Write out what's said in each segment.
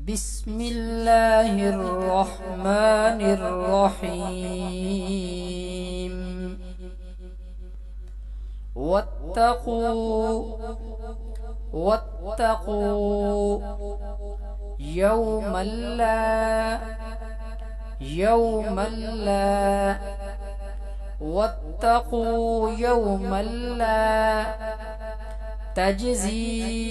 بسم الله الرحمن الرحيم. واتقوا يوما لا واتقوا يوما لا تجزي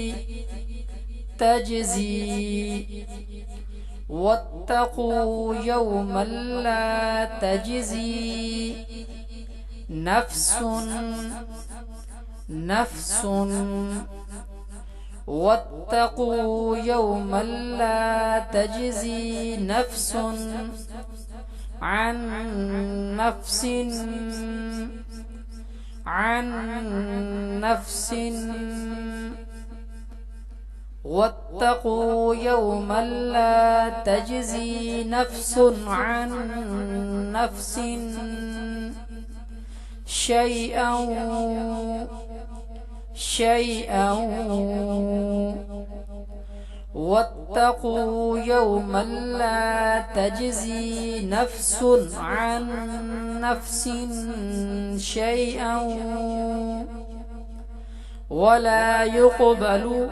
نفس واتقوا يوما لا تجزي نفس عن نفس واتقوا يوما لا تجزي نفس عن نفس شيئا واتقوا يوما لا تجزي نفس عن نفس شيئا ولا يقبل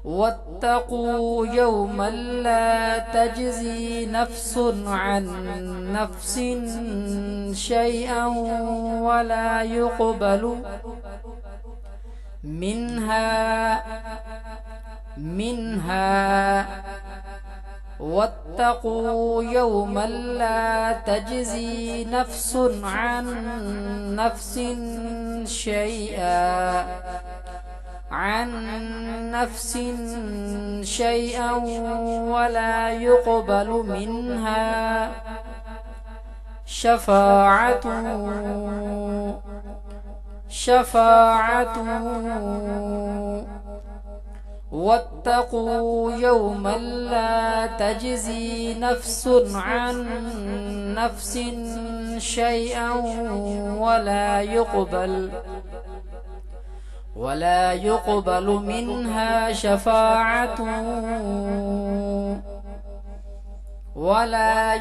واتقوا يوما لا تجزي نفس عن نفس شيئا ولا يقبل منها واتقوا يوما لا تجزي نفس عن نفس شيئا ولا يقبل منها شفاعة واتقوا يوما لا تجزي نفس عن نفس شيئا ولا يقبل منها شفاعة ولا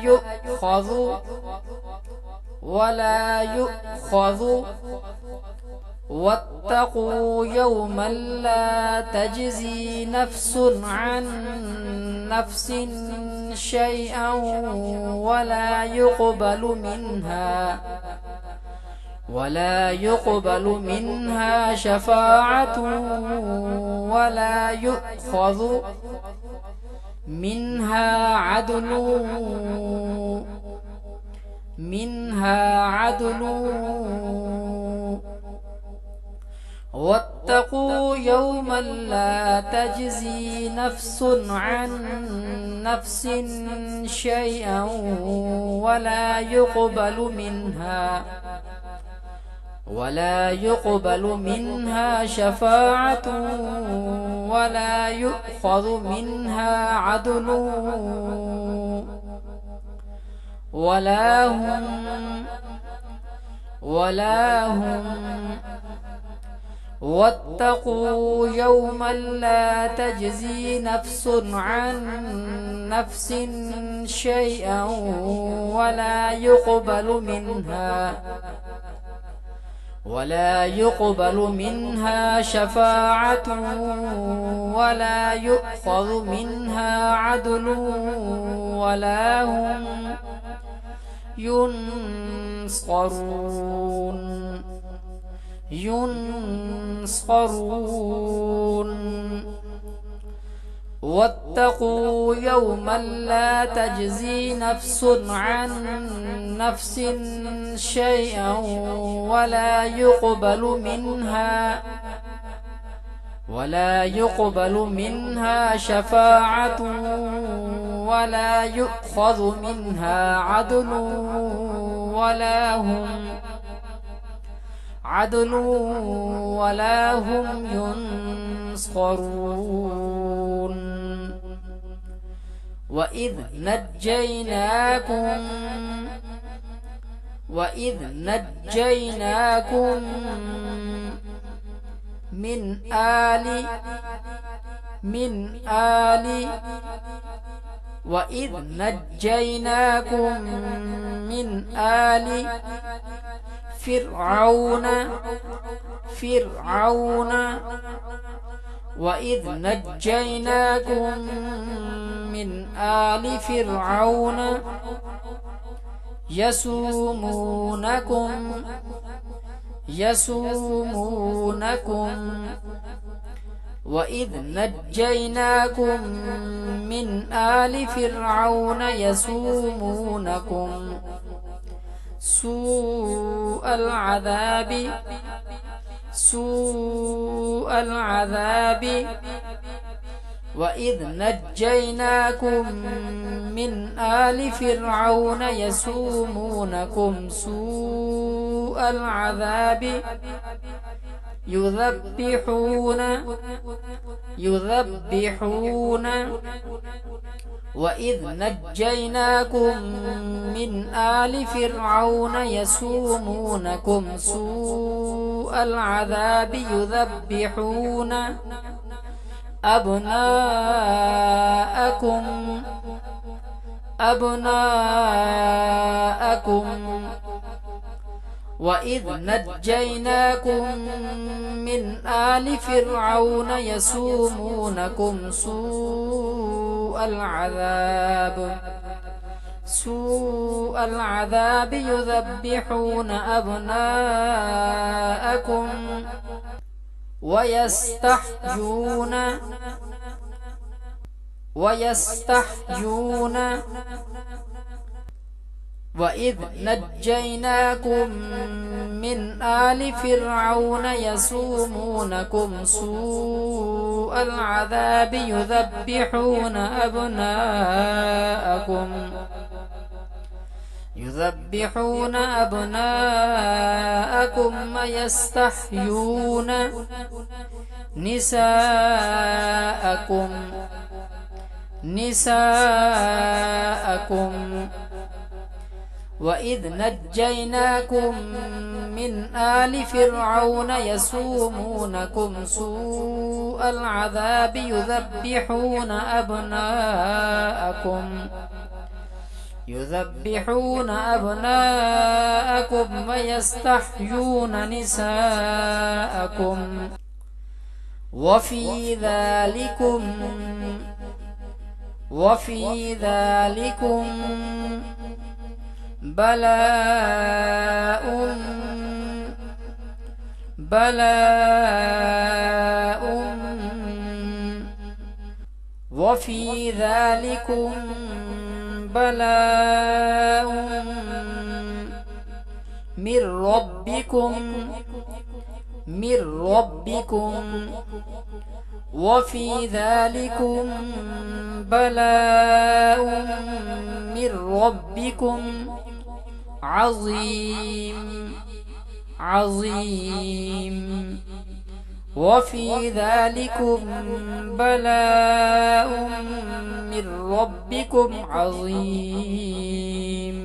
يؤخذ واتقوا يوما لا تجزي نفس عن نفس شيئا ولا يقبل منها شفاعة ولا يؤخذ منها عدل واتقوا يوما لا تجزي نفس عن نفس شيئا ولا يقبل منها شفاعة ولا يؤخذ منها عدل ولا هم واتقوا يوما لا تجزي نفس عن نفس شيئا ولا يقبل منها شفاعة ولا يؤخذ منها عدل ولا هم ينصرون واتقوا يوما لا تجزي نفس عن نفس شيئا ولا يقبل منها شفاعة ولا يؤخذ منها عدل ولا هم ينصرون وإذ نجيناكم من آل وإذ نجيناكم من آل فرعون وإذ نجيناكم من آل فرعون يسومونكم وإذ نجيناكم من آل فرعون يسومونكم سوء العذاب وإذ نجيناكم من آل فرعون يسومونكم سوء العذاب يذبحون وإذ نجيناكم من آل فرعون يسومونكم سوء العذاب يذبحون أبناءكم وإذ نجيناكم من آل فرعون يسومونكم سوء العذاب يذبحون أبناءكم ويستحيون وإذ نجيناكم من آل فرعون يسومونكم سوء العذاب يذبحون أبناءكم ويستحيون نساءكم وإذ نجيناكم من آل فرعون يسومونكم سوء العذاب يذبحون أبناءكم ويستحيون نساءكم وفي ذلكم بلاء وفي ذلكم بلاء من ربكم وفي ذلكم بلاء من ربكم عظيم وفي ذلكم بلاء من ربكم عظيم